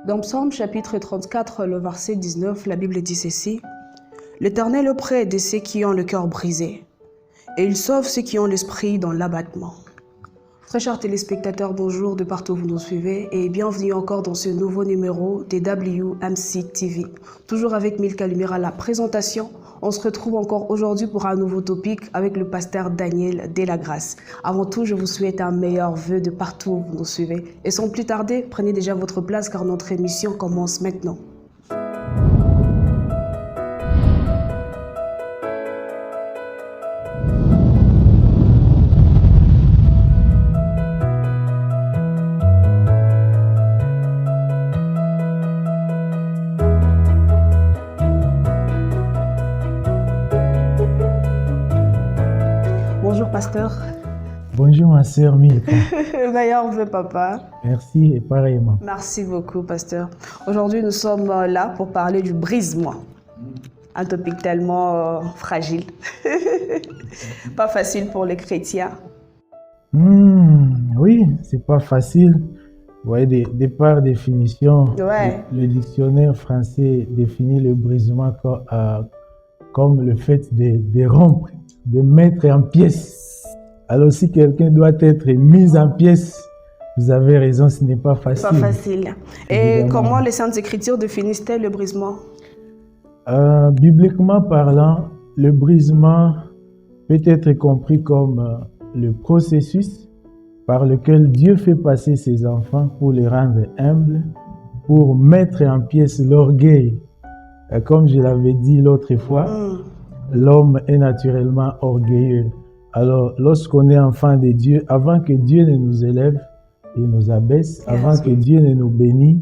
Dans Psaume chapitre 34, le verset 19, la Bible dit ceci: « L'Éternel est auprès de ceux qui ont le cœur brisé, et il sauve ceux qui ont l'esprit dans l'abattement. » Très chers téléspectateurs, bonjour de partout où vous nous suivez et bienvenue encore dans ce nouveau numéro des WMC TV. Toujours avec Milka Lumière à la présentation. On se retrouve encore aujourd'hui pour un nouveau topic avec le pasteur Daniel Delagrace. Avant tout, je vous souhaite un meilleur vœu de partout où vous nous suivez. Et sans plus tarder, prenez déjà votre place car notre émission commence maintenant. Bonjour pasteur. Bonjour ma sœur Milka. Meilleur vœu papa. Merci et pareillement. Merci beaucoup pasteur. Aujourd'hui nous sommes là pour parler du brisement. Un topic tellement fragile. Pas facile pour les chrétiens. Oui, c'est pas facile. Vous voyez, par définition, Ouais. le dictionnaire français définit le brisement comme le fait de rompre, de mettre en pièces. Alors si quelqu'un doit être mis en pièces, vous avez raison, ce n'est pas facile. Pas facile. Et Évidemment. comment les Saintes Écritures définissent-elles le brisement? Bibliquement parlant, le brisement peut être compris comme le processus par lequel Dieu fait passer ses enfants pour les rendre humbles, pour mettre en pièces l'orgueil. Comme je l'avais dit l'autre fois, l'homme est naturellement orgueilleux. Alors, lorsqu'on est enfant de Dieu, avant que Dieu ne nous élève, il nous abaisse. Avant que Dieu ne nous bénisse,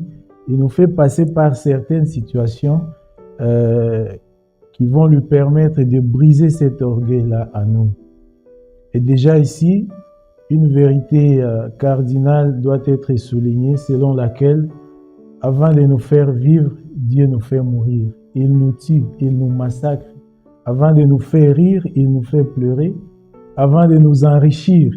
il nous fait passer par certaines situations qui vont lui permettre de briser cet orgueil-là à nous. Et déjà ici, une vérité cardinale doit être soulignée selon laquelle, avant de nous faire vivre, Dieu nous fait mourir. Il nous tue, il nous massacre. Avant de nous faire rire, il nous fait pleurer. Avant de nous enrichir,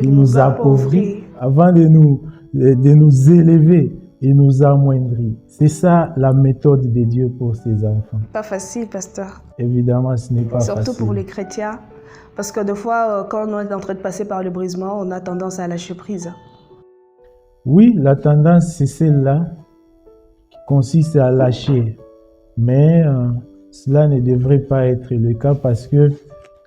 il nous appauvrit. Avant de nous élever, il nous amoindrit. C'est ça la méthode de Dieu pour ses enfants. Pas facile, pasteur. Évidemment, ce n'est pas facile. Surtout pour les chrétiens. Parce que des fois, quand on est en train de passer par le brisement, on a tendance à lâcher prise. Oui, la tendance, c'est celle-là qui consiste à lâcher. Mais cela ne devrait pas être le cas parce que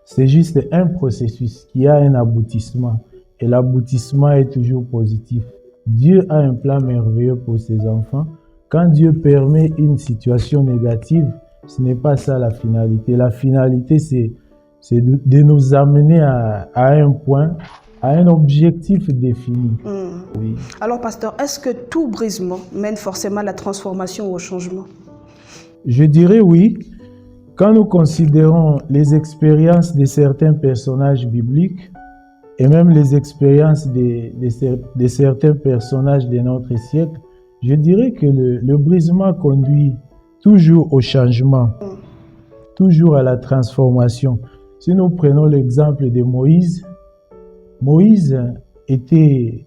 c'est juste un processus qui a un aboutissement. Et l'aboutissement est toujours positif. Dieu a un plan merveilleux pour ses enfants. Quand Dieu permet une situation négative, ce n'est pas ça la finalité. La finalité, c'est de nous amener à un point, à un objectif défini. Oui. Alors, pasteur, est-ce que tout brisement mène forcément à la transformation ou au changement? Je dirais oui. Quand nous considérons les expériences de certains personnages bibliques et même les expériences de certains personnages de notre siècle, je dirais que le brisement conduit toujours au changement, toujours à la transformation. Si nous prenons l'exemple de Moïse, Moïse était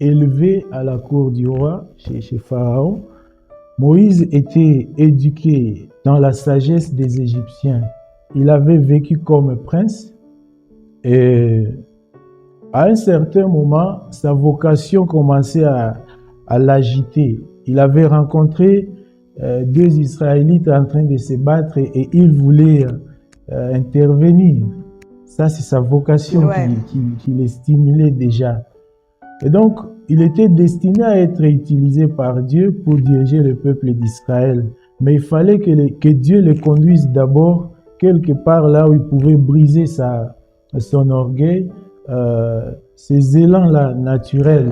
élevé à la cour du roi, chez Pharaon. Moïse était éduqué dans la sagesse des Égyptiens. Il avait vécu comme prince et à un certain moment, sa vocation commençait à l'agiter. Il avait rencontré deux Israélites en train de se battre et il voulait intervenir. Ça, c'est sa vocation qui le stimulait déjà. Et donc, il était destiné à être utilisé par Dieu pour diriger le peuple d'Israël. Mais il fallait que Dieu le conduise d'abord quelque part là où il pouvait briser son orgueil, ses élans-là naturels.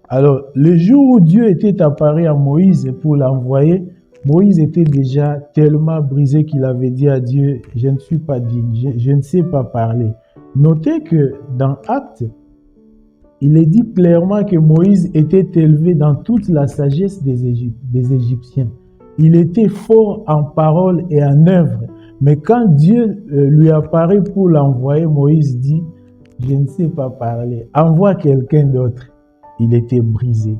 Alors, le jour où Dieu était apparu à Moïse pour l'envoyer, Moïse était déjà tellement brisé qu'il avait dit à Dieu, « Je ne suis pas digne, je ne sais pas parler ». Notez que dans Actes, il est dit clairement que Moïse était élevé dans toute la sagesse des Égyptiens. Il était fort en parole et en œuvre. Mais quand Dieu lui apparaît pour l'envoyer, Moïse dit, « Je ne sais pas parler, envoie quelqu'un d'autre ». Il était brisé.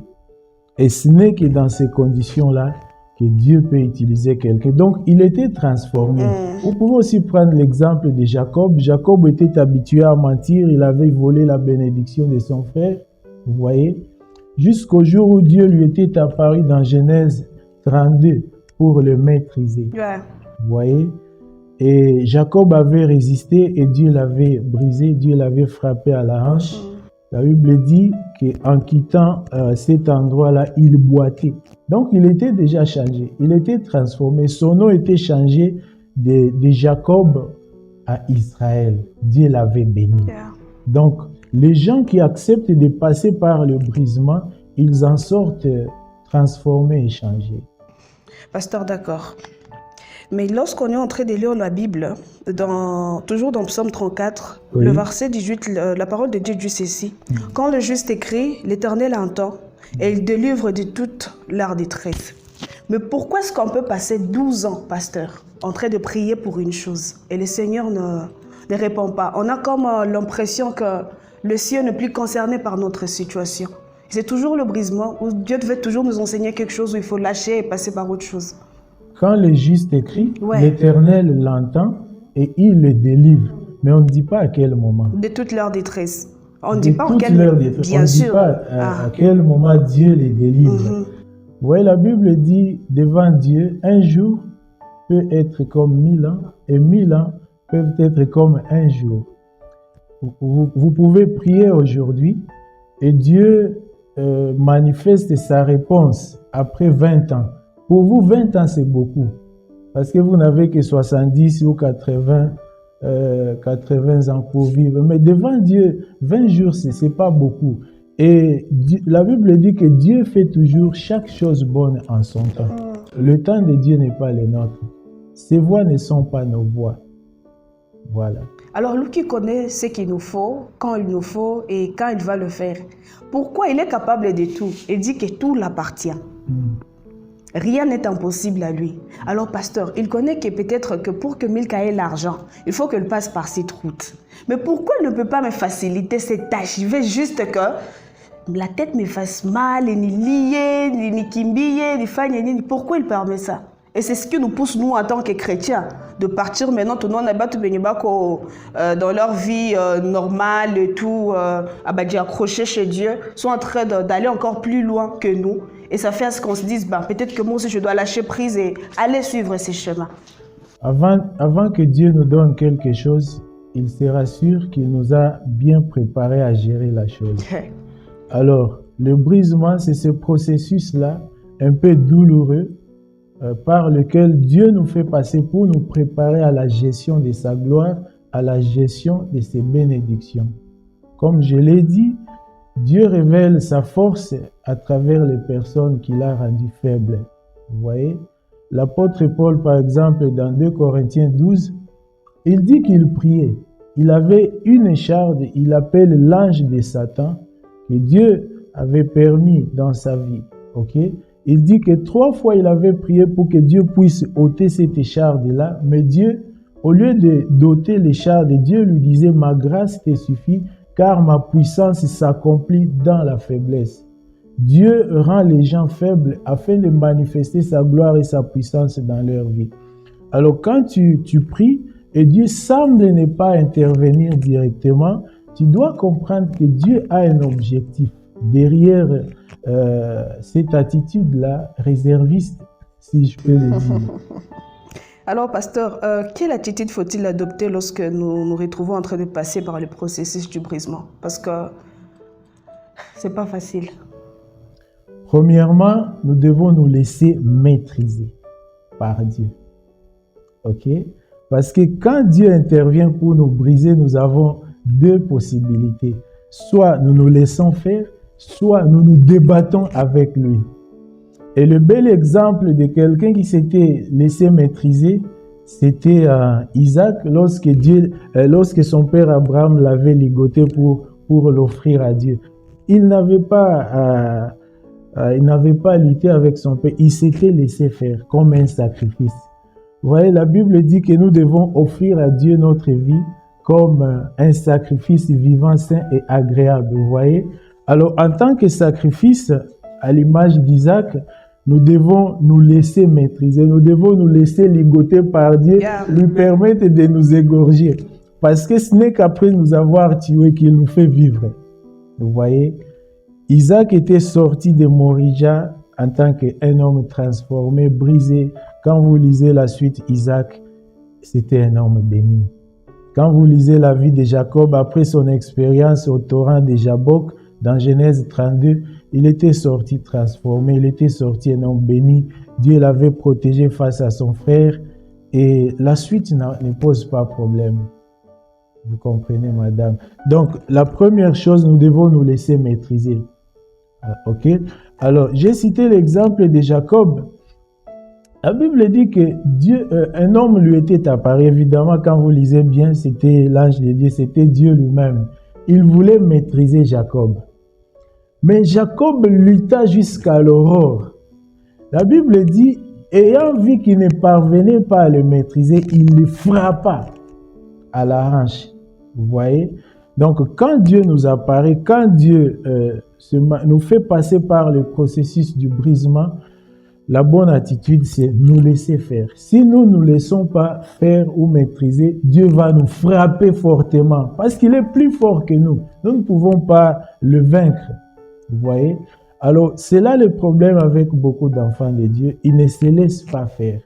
Et ce n'est que dans ces conditions-là que Dieu peut utiliser quelqu'un. Donc, il était transformé. Vous pouvez aussi prendre l'exemple de Jacob. Jacob était habitué à mentir. Il avait volé la bénédiction de son frère. Vous voyez? Jusqu'au jour où Dieu lui était apparu dans Genèse 32 pour le maîtriser. Ouais. Vous voyez? Et Jacob avait résisté et Dieu l'avait brisé, Dieu l'avait frappé à la hanche. La Bible dit qu'en quittant cet endroit-là, il boitait. Donc, il était déjà changé, il était transformé. Son nom était changé de Jacob à Israël. Dieu l'avait béni. Yeah. Donc, les gens qui acceptent de passer par le brisement, ils en sortent transformés et changés. Pasteur, d'accord. Mais lorsqu'on est en train de lire la Bible, toujours dans Psaume 34, Oui. le verset 18, la parole de Dieu dit ceci. Quand le juste écrit, l'Éternel entend et il délivre de toute leur détresse. Mais pourquoi est-ce qu'on peut passer 12 ans, pasteur, en train de prier pour une chose et le Seigneur ne répond pas? On a comme l'impression que le ciel n'est plus concerné par notre situation. C'est toujours le brisement où Dieu devait toujours nous enseigner quelque chose où il faut lâcher et passer par autre chose. Quand le juste écrit, Ouais. l'Éternel l'entend et il le délivre. Mais on ne dit pas à quel moment. De toute leur détresse. On ne De dit pas en toute quel leur détresse. Bien On ne dit sûr. pas à quel moment Dieu les délivre. Mhm. Vous voyez, la Bible dit, devant Dieu, un jour peut être comme 1000 ans et 1000 ans peuvent être comme un jour. Vous pouvez prier aujourd'hui et Dieu manifeste sa réponse après 20 ans. Pour vous, 20 ans, c'est beaucoup. Parce que vous n'avez que 70 ou 80 ans pour vivre. Mais devant Dieu, 20 jours, c'est pas beaucoup. Et la Bible dit que Dieu fait toujours chaque chose bonne en son temps. Le temps de Dieu n'est pas le nôtre. Ses voies ne sont pas nos voies. Voilà. Alors, lui qui connaît ce qu'il nous faut, quand il nous faut et quand il va le faire, pourquoi il est capable de tout? Il dit que tout l'appartient. Rien n'est impossible à lui. Alors, pasteur, il connaît que peut-être que pour que Milka ait l'argent, il faut qu'elle passe par cette route. Mais pourquoi il ne peut pas me faciliter cette tâche? Il veut juste que la tête me fasse mal, ni lier, ni kimbier, ni fagne, pourquoi il permet ça? Et c'est ce qui nous pousse, nous, en tant que chrétiens, de partir maintenant, tout le monde dans leur vie normale et tout, accrochés chez Dieu, sont en train d'aller encore plus loin que nous. Et ça fait à ce qu'on se dise, peut-être que moi aussi, je dois lâcher prise et aller suivre ces chemins. Avant que Dieu nous donne quelque chose, il sera sûr qu'il nous a bien préparé à gérer la chose. Alors, le brisement, c'est ce processus-là, un peu douloureux, par lequel Dieu nous fait passer pour nous préparer à la gestion de sa gloire, à la gestion de ses bénédictions. Comme je l'ai dit, Dieu révèle sa force à travers les personnes qu'il a rendues faibles. Vous voyez, l'apôtre Paul, par exemple, dans 2 Corinthiens 12, il dit qu'il priait. Il avait une écharde, il appelle l'ange de Satan, que Dieu avait permis dans sa vie. Ok? Il dit que 3 fois il avait prié pour que Dieu puisse ôter cette écharde-là, mais Dieu, au lieu d'ôter l'écharde, Dieu lui disait « Ma grâce te suffit, car ma puissance s'accomplit dans la faiblesse. » Dieu rend les gens faibles afin de manifester sa gloire et sa puissance dans leur vie. Alors quand tu pries et Dieu semble ne pas intervenir directement, tu dois comprendre que Dieu a un objectif derrière cette attitude-là, réserviste, si je peux le dire. Alors, pasteur, quelle attitude faut-il adopter lorsque nous nous retrouvons en train de passer par le processus du brisement? Parce que c'est pas facile. Premièrement, nous devons nous laisser maîtriser par Dieu. Ok? Parce que quand Dieu intervient pour nous briser, nous avons 2 possibilités. Soit nous nous laissons faire, soit nous nous débattons avec lui. Et le bel exemple de quelqu'un qui s'était laissé maîtriser, c'était Isaac lorsque son père Abraham l'avait ligoté pour l'offrir à Dieu. Il n'avait pas lutté avec son père, il s'était laissé faire comme un sacrifice. Vous voyez, la Bible dit que nous devons offrir à Dieu notre vie comme un sacrifice vivant, sain et agréable. Vous voyez? Alors, en tant que sacrifice à l'image d'Isaac, nous devons nous laisser maîtriser, nous devons nous laisser ligoter par Dieu, lui permettre de nous égorger. Parce que ce n'est qu'après nous avoir tués qu'il nous fait vivre. Vous voyez, Isaac était sorti de Morija en tant qu'un homme transformé, brisé. Quand vous lisez la suite, Isaac, c'était un homme béni. Quand vous lisez la vie de Jacob, après son expérience au torrent de Jabbok, dans Genèse 32, il était sorti transformé, il était sorti un homme béni. Dieu l'avait protégé face à son frère et la suite ne pose pas problème. Vous comprenez, madame? Donc, la première chose, nous devons nous laisser maîtriser. Ok? Alors, j'ai cité l'exemple de Jacob. La Bible dit que Dieu, un homme lui était apparu. Évidemment, quand vous lisez bien, c'était l'ange de Dieu, c'était Dieu lui-même. Il voulait maîtriser Jacob. Mais Jacob lutta jusqu'à l'aurore. La Bible dit, ayant vu qu'il ne parvenait pas à le maîtriser, il le frappa à la hanche. Vous voyez? Donc, quand Dieu nous apparaît, quand Dieu nous fait passer par le processus du brisement, la bonne attitude, c'est nous laisser faire. Si nous ne nous laissons pas faire ou maîtriser, Dieu va nous frapper fortement parce qu'il est plus fort que nous. Nous ne pouvons pas le vaincre. Vous voyez? Alors, c'est là le problème avec beaucoup d'enfants de Dieu. Ils ne se laissent pas faire.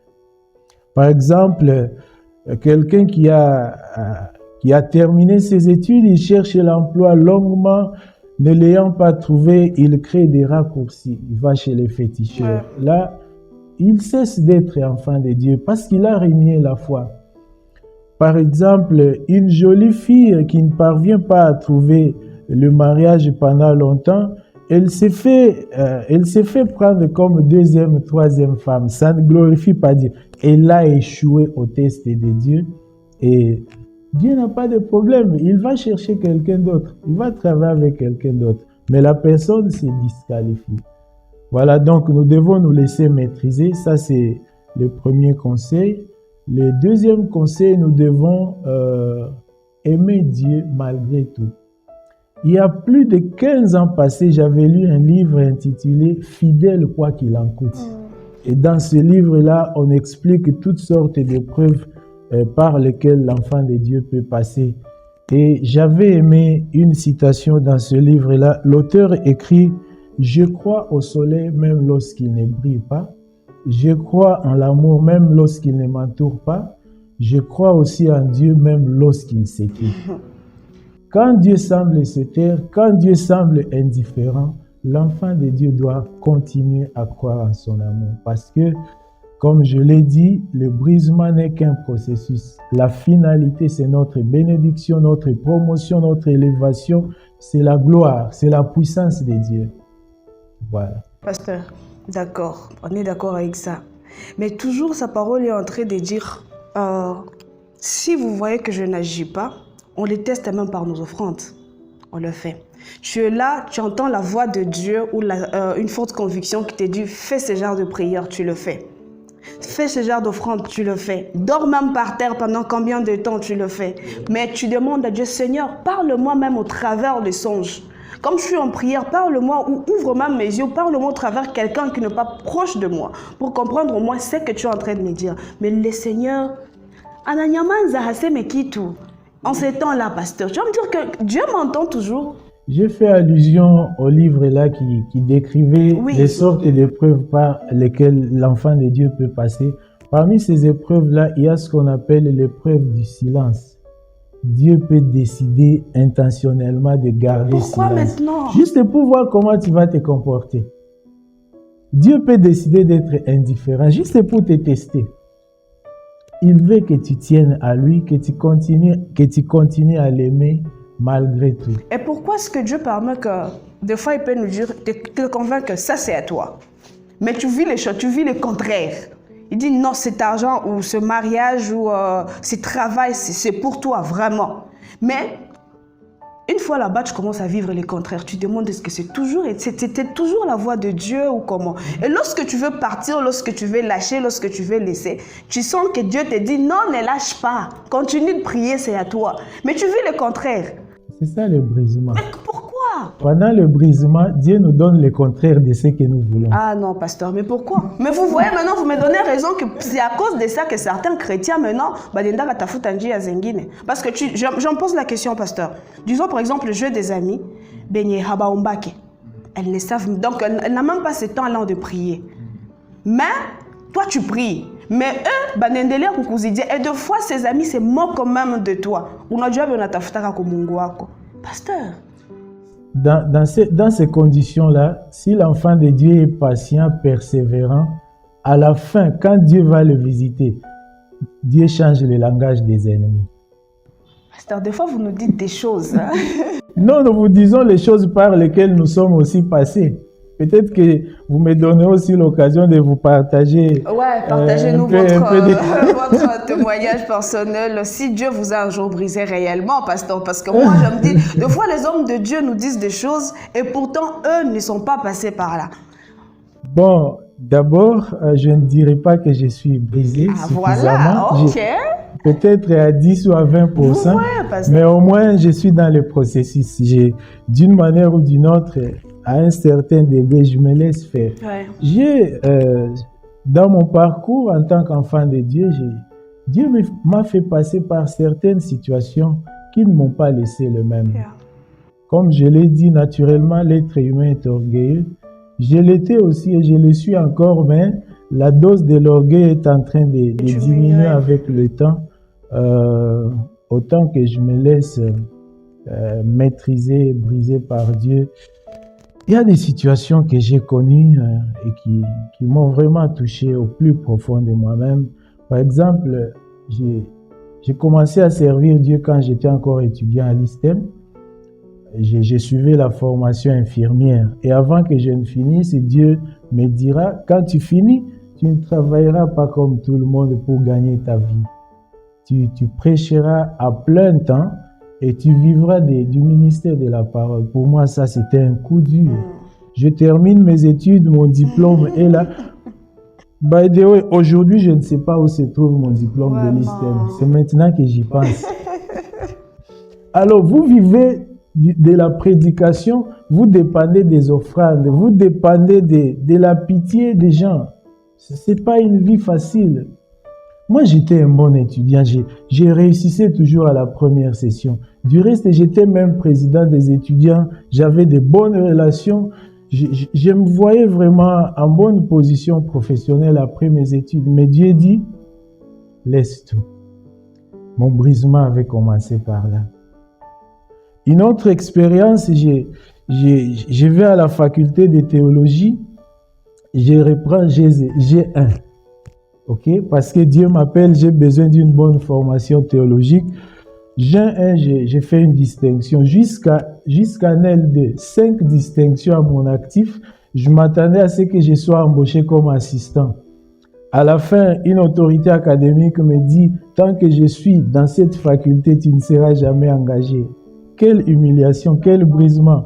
Par exemple, quelqu'un qui a terminé ses études, il cherche l'emploi longuement. Ne l'ayant pas trouvé, il crée des raccourcis. Il va chez les féticheurs. Là, il cesse d'être enfant de Dieu parce qu'il a renié la foi. Par exemple, une jolie fille qui ne parvient pas à trouver le mariage pendant longtemps, elle s'est fait prendre comme deuxième, troisième femme. Ça ne glorifie pas Dieu. Elle a échoué au test de Dieu et Dieu n'a pas de problème. Il va chercher quelqu'un d'autre. Il va travailler avec quelqu'un d'autre. Mais la personne s'est disqualifiée. Voilà, donc nous devons nous laisser maîtriser. Ça, c'est le premier conseil. Le deuxième conseil, nous devons aimer Dieu malgré tout. Il y a plus de 15 ans passés, j'avais lu un livre intitulé « Fidèle quoi qu'il en coûte ». Et dans ce livre-là, on explique toutes sortes d'épreuves par lesquelles l'enfant de Dieu peut passer. Et j'avais aimé une citation dans ce livre-là. L'auteur écrit « Je crois au soleil même lorsqu'il ne brille pas. Je crois en l'amour même lorsqu'il ne m'entoure pas. Je crois aussi en Dieu même lorsqu'il s'éteint. » Quand Dieu semble se taire, quand Dieu semble indifférent, l'enfant de Dieu doit continuer à croire en son amour. Parce que, comme je l'ai dit, le brisement n'est qu'un processus. La finalité, c'est notre bénédiction, notre promotion, notre élévation. C'est la gloire, c'est la puissance de Dieu. Voilà. Pasteur, d'accord, on est d'accord avec ça. Mais toujours, sa parole est en train de dire, si vous voyez que je n'agis pas, on les teste même par nos offrandes. On le fait. Tu es là, tu entends la voix de Dieu ou une forte conviction qui te dit, fais ce genre de prière, tu le fais. Fais ce genre d'offrande, tu le fais. Dors même par terre pendant combien de temps tu le fais. Mais tu demandes à Dieu, Seigneur, parle-moi même au travers des songes. Comme je suis en prière, parle-moi ou ouvre même mes yeux, parle-moi au travers quelqu'un qui n'est pas proche de moi pour comprendre au moins ce que tu es en train de me dire. Mais le Seigneur, en ces temps-là, pasteur, tu vas me dire que Dieu m'entend toujours. J'ai fait allusion au livre-là qui décrivait les sortes d'épreuves par lesquelles l'enfant de Dieu peut passer. Parmi ces épreuves-là, il y a ce qu'on appelle l'épreuve du silence. Dieu peut décider intentionnellement de garder silence. Pourquoi maintenant? Juste pour voir comment tu vas te comporter. Dieu peut décider d'être indifférent, juste pour te tester. Il veut que tu tiennes à lui, que tu continues à l'aimer malgré tout. Et pourquoi est-ce que Dieu permet que, des fois, il peut nous dire, te convaincre que ça, c'est à toi. Mais tu vis les choses, tu vis le contraire. Il dit, non, cet argent ou ce mariage ou ce travail, c'est pour toi, vraiment. Mais, une fois là-bas, tu commences à vivre le contraire. Tu demandes est-ce que c'était toujours la voix de Dieu ou comment. Et lorsque tu veux partir, lorsque tu veux lâcher, lorsque tu veux laisser, tu sens que Dieu te dit non, ne lâche pas. Continue de prier, c'est à toi. Mais tu vis le contraire. C'est ça le brisement. Mais pourquoi? Pendant le brisement, Dieu nous donne le contraire de ce que nous voulons. Ah non, pasteur, mais pourquoi? Mais vous voyez maintenant, vous me donnez raison que c'est à cause de ça que certains chrétiens maintenant, parce que j'en pose la question, pasteur. Disons par exemple, le jeu des amis, elles ne savent, donc elles n'ont même pas ce temps-là de prier. Mais toi tu pries. Mais eux, et deux fois ses amis se moquent même de toi. Pasteur. Dans ces conditions-là, si l'enfant de Dieu est patient, persévérant, à la fin, quand Dieu va le visiter, Dieu change le langage des ennemis. Pasteur, des fois vous nous dites des choses. Hein? Non, nous vous disons les choses par lesquelles nous sommes aussi passés. Peut-être que vous me donnez aussi l'occasion de vous partager. Ouais, partagez-nous votre témoignage personnel. Si Dieu vous a un jour brisé réellement, pasteur, parce que moi, je me dis, des fois, les hommes de Dieu nous disent des choses et pourtant, eux ne sont pas passés par là. Bon, d'abord, je ne dirais pas que je suis brisé suffisamment. Voilà, ok. Peut-être à 10 ou à 20%, mais au moins, je suis dans le processus. D'une manière ou d'une autre, à un certain degré, je me laisse faire. Ouais. Dans mon parcours en tant qu'enfant de Dieu, Dieu m'a fait passer par certaines situations qui ne m'ont pas laissé le même. Yeah. Comme je l'ai dit, naturellement, l'être humain est orgueilleux. Je l'étais aussi et je le suis encore, mais la dose de l'orgueil est en train de diminuer avec le temps. Autant que je me laisse maîtriser, briser par Dieu. Il y a des situations que j'ai connues et qui m'ont vraiment touché au plus profond de moi-même. Par exemple, j'ai commencé à servir Dieu quand j'étais encore étudiant à l'ISTEM. J'ai suivi la formation infirmière. Et avant que je ne finisse, Dieu me dira, quand tu finis, tu ne travailleras pas comme tout le monde pour gagner ta vie. Tu prêcheras à plein temps et tu vivras du ministère de la parole. Pour moi, ça, c'était un coup dur. Je termine mes études, mon diplôme est là. By the way, aujourd'hui, je ne sais pas où se trouve mon diplôme de l'ISTEM. C'est maintenant que j'y pense. Alors, vous vivez de la prédication, vous dépendez des offrandes, vous dépendez de la pitié des gens. Ce n'est pas une vie facile. Moi, j'étais un bon étudiant. J'ai réussissais toujours à la première session. Du reste, j'étais même président des étudiants. J'avais de bonnes relations. Je me voyais vraiment en bonne position professionnelle après mes études. Mais Dieu dit, laisse tout. Mon brisement avait commencé par là. Une autre expérience, je vais à la faculté de théologie. Je reprends G1. Ok, parce que Dieu m'appelle, j'ai besoin d'une bonne formation théologique. J'ai fait une distinction jusqu'à L2, 5 distinctions à mon actif. Je m'attendais à ce que je sois embauché comme assistant. À la fin, une autorité académique me dit, tant que je suis dans cette faculté, tu ne seras jamais engagé. Quelle humiliation, quel brisement.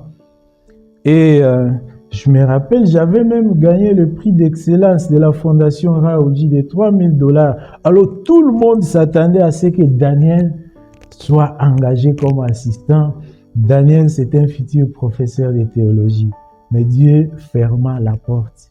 Et je me rappelle, j'avais même gagné le prix d'excellence de la Fondation Raoudi de $3000. Alors tout le monde s'attendait à ce que Daniel soit engagé comme assistant. Daniel, c'est un futur professeur de théologie. Mais Dieu ferma la porte.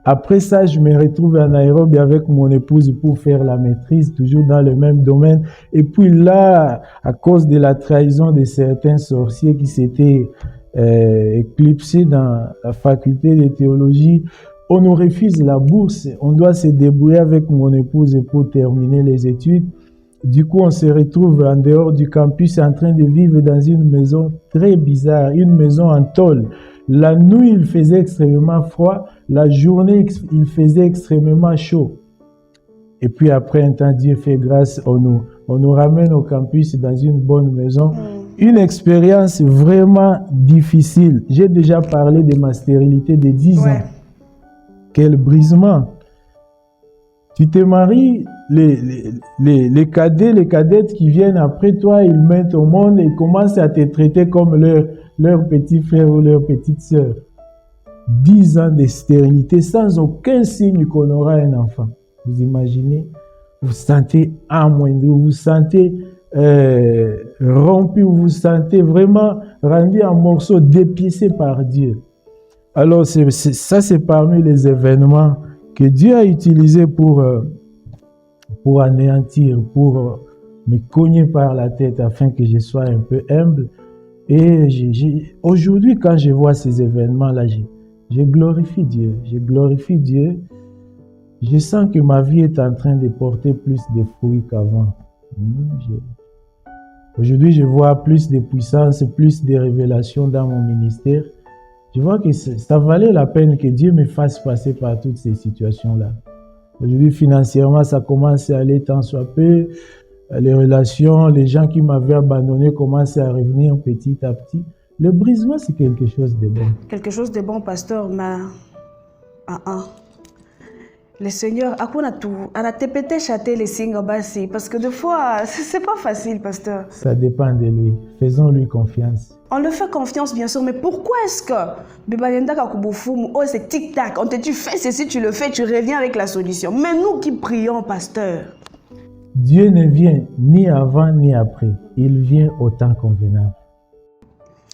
Après ça, je me retrouve à Nairobi avec mon épouse pour faire la maîtrise, toujours dans le même domaine. Et puis là, à cause de la trahison de certains sorciers qui s'étaient éclipsés dans la faculté de théologie, on nous refuse la bourse. On doit se débrouiller avec mon épouse pour terminer les études. Du coup, on se retrouve en dehors du campus en train de vivre dans une maison très bizarre, une maison en tôle. La nuit, il faisait extrêmement froid. La journée, il faisait extrêmement chaud. Et puis après un temps, Dieu fait grâce, on nous ramène au campus dans une bonne maison. Une expérience vraiment difficile. J'ai déjà parlé de ma stérilité de 10 ans. Quel brisement. Tu te maries, les cadets, les cadettes qui viennent après toi, ils mettent au monde et commencent à te traiter comme leur petit frère ou leur petite sœur. 10 ans de stérilité sans aucun signe qu'on aura un enfant. Vous imaginez? Vous sentez amoindri, vous sentez rompu, vous vous sentez vraiment rendu en morceaux, dépiécé par Dieu. Alors ça, c'est parmi les événements que Dieu a utilisés pour anéantir, pour me cogner par la tête afin que je sois un peu humble. Et aujourd'hui, quand je vois ces événements-là, je glorifie Dieu. Je glorifie Dieu. Je sens que ma vie est en train de porter plus de fruits qu'avant. Aujourd'hui, je vois plus de puissance, plus de révélations dans mon ministère. Je vois que ça valait la peine que Dieu me fasse passer par toutes ces situations-là. Aujourd'hui, financièrement, ça commence à aller tant soit peu. Les relations, les gens qui m'avaient abandonné commencent à revenir petit à petit. Le brisement, c'est quelque chose de bon. Quelque chose de bon, pasteur, mais... Le Seigneur, a répété châter les signes bassi, parce que des fois, c'est pas facile, pasteur. Ça dépend de lui. Faisons-lui confiance. On le fait confiance, bien sûr, mais pourquoi est-ce que c'est tic-tac, on te dit fais ceci, tu le fais, tu reviens avec la solution. Mais nous qui prions, pasteur. Dieu ne vient ni avant ni après. Il vient au temps convenable.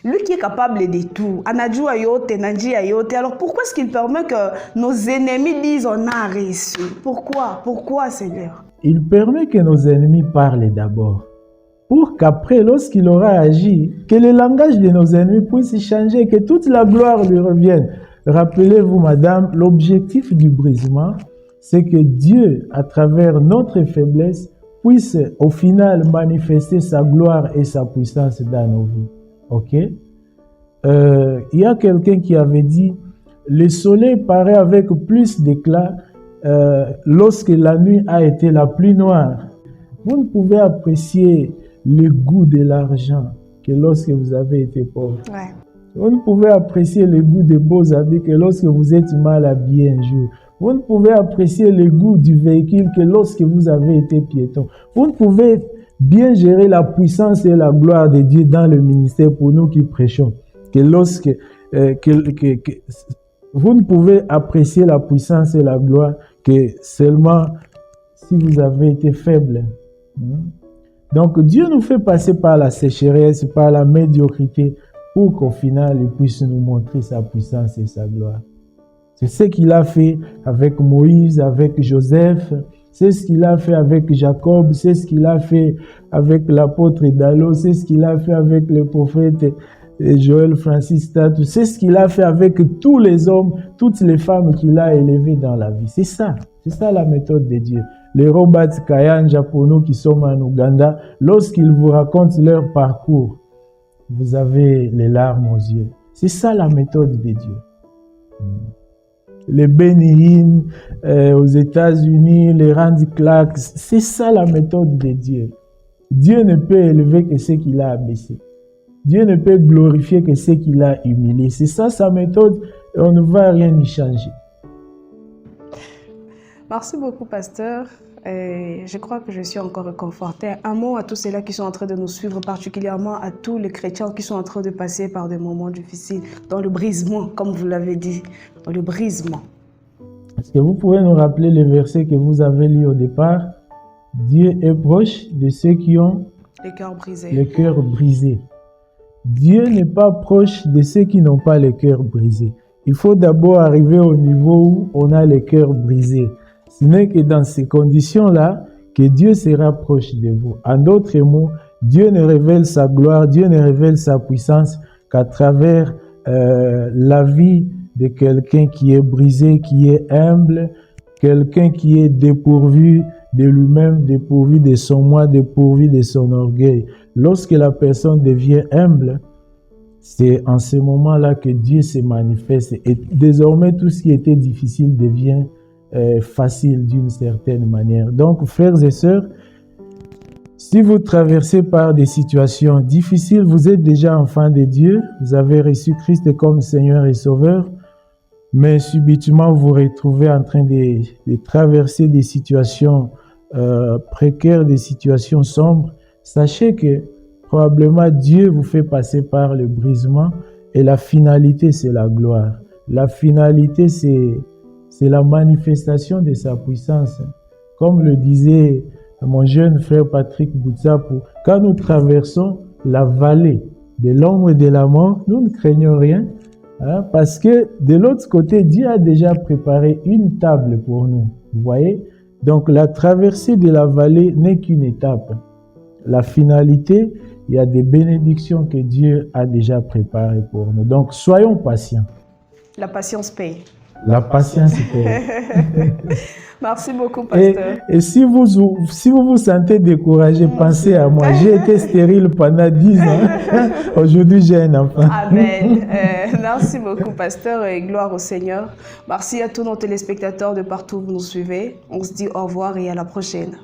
Lui qui est capable de tout, alors pourquoi est-ce qu'il permet que nos ennemis disent on a réussi? Pourquoi? Pourquoi, Seigneur? Il permet que nos ennemis parlent d'abord, pour qu'après, lorsqu'il aura agi, que le langage de nos ennemis puisse changer, que toute la gloire lui revienne. Rappelez-vous, madame, l'objectif du brisement, c'est que Dieu, à travers notre faiblesse, puisse au final manifester sa gloire et sa puissance dans nos vies. Ok? Il y a quelqu'un qui avait dit, le soleil paraît avec plus d'éclat lorsque la nuit a été la plus noire. Vous ne pouvez apprécier le goût de l'argent que lorsque vous avez été pauvre. Ouais. Vous ne pouvez apprécier le goût des beaux habits que lorsque vous êtes mal habillé un jour. Vous ne pouvez apprécier le goût du véhicule que lorsque vous avez été piéton. Vous ne pouvez bien gérer la puissance et la gloire de Dieu dans le ministère pour nous qui prêchons. Que lorsque vous ne pouvez apprécier la puissance et la gloire que seulement si vous avez été faible. Donc Dieu nous fait passer par la sécheresse, par la médiocrité, pour qu'au final il puisse nous montrer sa puissance et sa gloire. C'est ce qu'il a fait avec Moïse, avec Joseph, c'est ce qu'il a fait avec Jacob, c'est ce qu'il a fait avec l'apôtre Dalo, c'est ce qu'il a fait avec le prophète Joël Francis Tatou, c'est ce qu'il a fait avec tous les hommes, toutes les femmes qu'il a élevées dans la vie. C'est ça la méthode de Dieu. Les Robert Kayanja, pour nous qui sommes en Ouganda, lorsqu'ils vous racontent leur parcours, vous avez les larmes aux yeux. C'est ça la méthode de Dieu. Les Benny Hinn aux États-Unis, les Randy Clark, c'est ça la méthode de Dieu. Dieu ne peut élever que ce qu'il a abaissé. Dieu ne peut glorifier que ce qu'il a humilié. C'est ça sa méthode et on ne va rien y changer. Merci beaucoup, pasteur. Je crois que je suis encore réconforté. Un mot à tous ceux-là qui sont en train de nous suivre, particulièrement à tous les chrétiens qui sont en train de passer par des moments difficiles, dans le brisement, comme vous l'avez dit, dans le brisement. Est-ce que vous pouvez nous rappeler le verset que vous avez lu au départ? Dieu est proche de ceux qui ont les cœurs brisés. Les cœurs brisés. Dieu n'est pas proche de ceux qui n'ont pas les cœurs brisés. Il faut d'abord arriver au niveau où on a les cœurs brisés. Ce n'est que dans ces conditions-là que Dieu sera proche de vous. En d'autres mots, Dieu ne révèle sa gloire, Dieu ne révèle sa puissance qu'à travers la vie de quelqu'un qui est brisé, qui est humble, quelqu'un qui est dépourvu de lui-même, dépourvu de son moi, dépourvu de son orgueil. Lorsque la personne devient humble, c'est en ce moment-là que Dieu se manifeste. Et désormais, tout ce qui était difficile devient facile d'une certaine manière. Donc, frères et sœurs, si vous traversez par des situations difficiles, vous êtes déjà enfant de Dieu, vous avez reçu Christ comme Seigneur et Sauveur, mais subitement vous vous retrouvez en train de traverser des situations précaires, des situations sombres. Sachez que probablement Dieu vous fait passer par le brisement et la finalité c'est la gloire. La finalité c'est la manifestation de sa puissance. Comme le disait mon jeune frère Patrick Boutsapo, quand nous traversons la vallée de l'ombre et de la mort, nous ne craignons rien, hein, parce que de l'autre côté, Dieu a déjà préparé une table pour nous. Vous voyez? Donc la traversée de la vallée n'est qu'une étape. La finalité, il y a des bénédictions que Dieu a déjà préparées pour nous. Donc soyons patients. La patience paye. La patience paye. Merci beaucoup, pasteur. Et si vous vous sentez découragé, pensez à moi. J'ai été stérile pendant 10 ans. Aujourd'hui, j'ai un enfant. Amen. Merci beaucoup, pasteur, et gloire au Seigneur. Merci à tous nos téléspectateurs de partout où vous nous suivez. On se dit au revoir et à la prochaine.